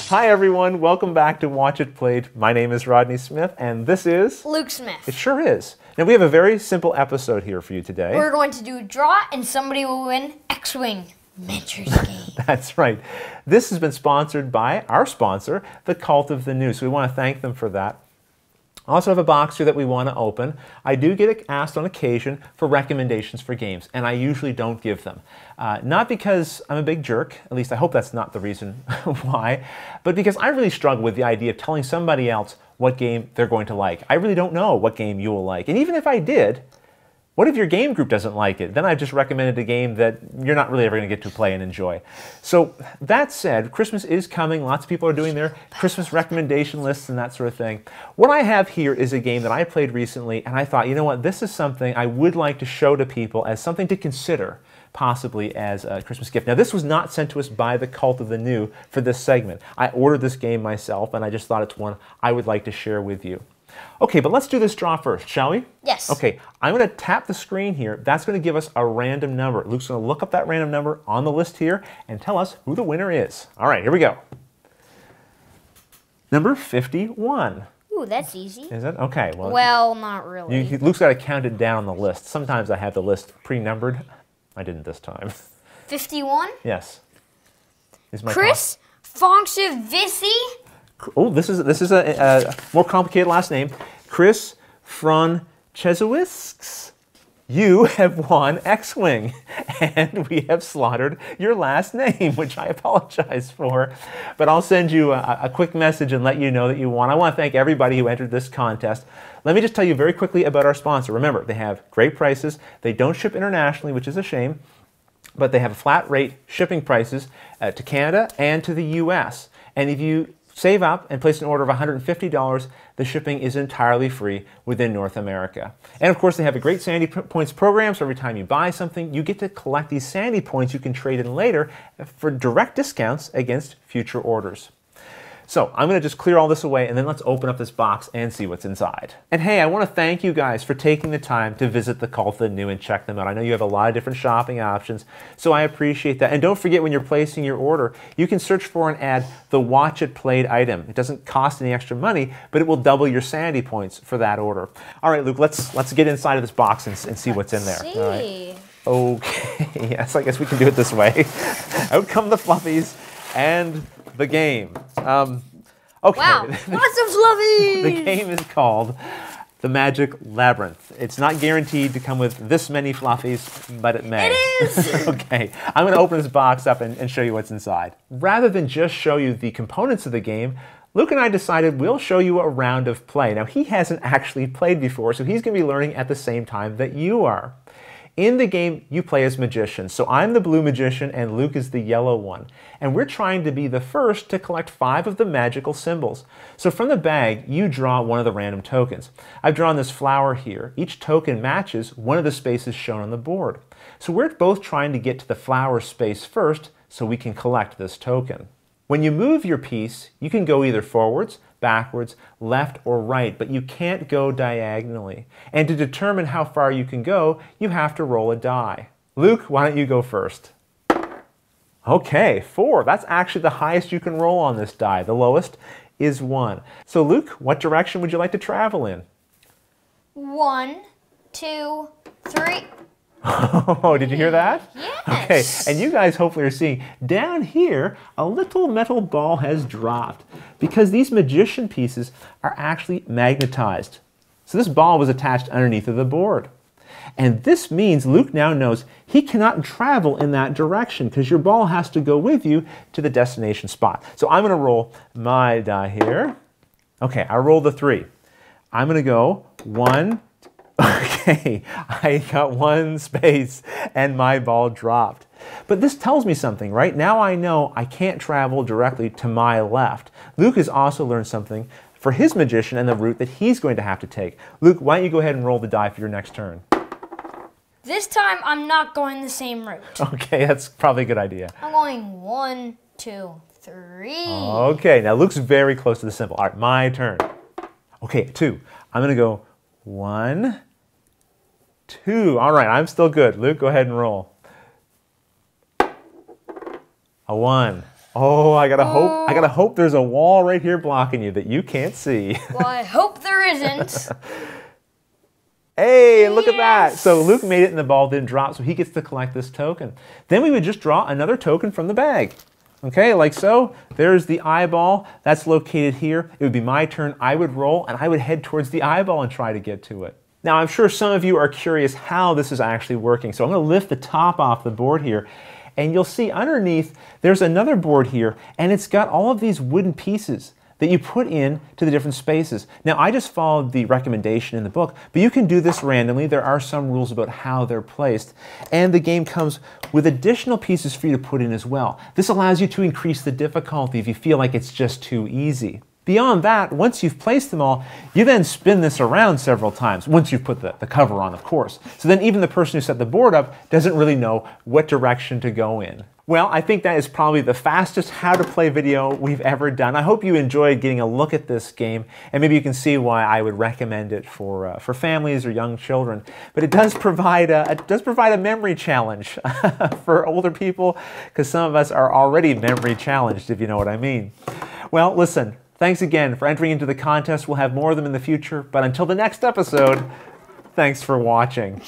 Hi everyone, welcome back to Watch It Played. My name is Rodney Smith and this is... Luke Smith. It sure is. Now we have a very simple episode here for you today. We're going to do a draw and somebody will win X-Wing Miniatures game. That's right. This has been sponsored by our sponsor, the Cult of the New. So we want to thank them for that. I also have a box here that we want to open. I do get asked on occasion for recommendations for games, and I usually don't give them. Not because I'm a big jerk, at least I hope that's not the reason why, but because I really struggle with the idea of telling somebody else what game they're going to like. I really don't know what game you will like. And even if I did, what if your game group doesn't like it? Then I've just recommended a game that you're not really ever going to get to play and enjoy. So that said, Christmas is coming. Lots of people are doing their Christmas recommendation lists and that sort of thing. What I have here is a game that I played recently, and I thought, you know what, this is something I would like to show to people as something to consider, possibly as a Christmas gift. Now, this was not sent to us by the Cult of the New for this segment. I ordered this game myself, and I just thought it's one I would like to share with you. Okay, but let's do this draw first, shall we? Yes. Okay, I'm going to tap the screen here. That's going to give us a random number. Luke's going to look up that random number on the list here and tell us who the winner is. All right, here we go. Number 51. Ooh, that's easy. Is it? Okay. Well, not really. Luke's got to count it down on the list. Sometimes I have the list pre-numbered. I didn't this time. 51? Yes. Chris Fonchevisi? Oh, this is a more complicated last name. Chris Franchewiczks. You have won X-Wing, and we have slaughtered your last name, which I apologize for. But I'll send you a quick message and let you know that you won. I want to thank everybody who entered this contest. Let me just tell you very quickly about our sponsor. Remember, they have great prices. They don't ship internationally, which is a shame, but they have flat rate shipping prices to Canada and to the US. And if you save up and place an order of $150, the shipping is entirely free within North America. And of course, they have a great Sandy Points program, so every time you buy something, you get to collect these Sandy Points you can trade in later for direct discounts against future orders. So I'm going to just clear all this away, and then let's open up this box and see what's inside. And hey, I want to thank you guys for taking the time to visit the Cult of the New and check them out. I know you have a lot of different shopping options, so I appreciate that. And don't forget, when you're placing your order, you can search for and add the Watch It Played item. It doesn't cost any extra money, but it will double your Sandy Points for that order. All right, Luke, let's get inside of this box and see what's in there. All right. Okay, yes, I guess we can do it this way. Out come the fluffies and the game. Okay. Wow, lots of fluffies! The game is called The Magic Labyrinth. It's not guaranteed to come with this many fluffies, but it may. It is! Okay, I'm going to open this box up and show you what's inside. Rather than just show you the components of the game, Luke and I decided we'll show you a round of play. Now, he hasn't actually played before, so he's going to be learning at the same time that you are. In the game, you play as magicians. So I'm the blue magician and Luke is the yellow one. And we're trying to be the first to collect 5 of the magical symbols. So from the bag, you draw one of the random tokens. I've drawn this flower here. Each token matches one of the spaces shown on the board. So we're both trying to get to the flower space first so we can collect this token. When you move your piece, you can go either forwards, backwards, left, or right, but you can't go diagonally. And to determine how far you can go, you have to roll a die. Luke, why don't you go first? Okay, 4. That's actually the highest you can roll on this die. The lowest is 1. So Luke, what direction would you like to travel in? 1, 2, 3. Oh, did you hear that? Yes. Okay, and you guys hopefully are seeing down here a little metal ball has dropped because these magician pieces are actually magnetized. So this ball was attached underneath of the board. And this means Luke now knows he cannot travel in that direction because your ball has to go with you to the destination spot. So I'm going to roll my die here. Okay, I rolled a 3. I'm going to go 1. Okay, I got 1 space and my ball dropped. But this tells me something, right? Now I know I can't travel directly to my left. Luke has also learned something for his magician and the route that he's going to have to take. Luke, why don't you go ahead and roll the die for your next turn? This time I'm not going the same route. Okay, that's probably a good idea. I'm going 1, 2, 3. Okay, now Luke's very close to the symbol. All right, my turn. Okay, 2. I'm going to go 1, 2. All right, I'm still good. Luke, go ahead and roll. A 1. Oh, I gotta hope there's a wall right here blocking you that you can't see. Well, I hope there isn't. Hey, look at that. So Luke made it and the ball didn't drop, so he gets to collect this token. Then we would just draw another token from the bag. Okay, like so. There's the eyeball. That's located here. It would be my turn. I would roll, and I would head towards the eyeball and try to get to it. Now, I'm sure some of you are curious how this is actually working. So I'm going to lift the top off the board here, and you'll see underneath there's another board here, and it's got all of these wooden pieces that you put in to the different spaces. Now, I just followed the recommendation in the book, but you can do this randomly. There are some rules about how they're placed, and the game comes with additional pieces for you to put in as well. This allows you to increase the difficulty if you feel like it's just too easy. Beyond that, once you've placed them all, you then spin this around several times, once you've put the cover on, of course. So then even the person who set the board up doesn't really know what direction to go in. Well, I think that is probably the fastest how to play video we've ever done. I hope you enjoyed getting a look at this game, and maybe you can see why I would recommend it for families or young children. But it does provide a memory challenge for older people, because some of us are already memory challenged, if you know what I mean. Well, listen, thanks again for entering into the contest. We'll have more of them in the future, but until the next episode, thanks for watching.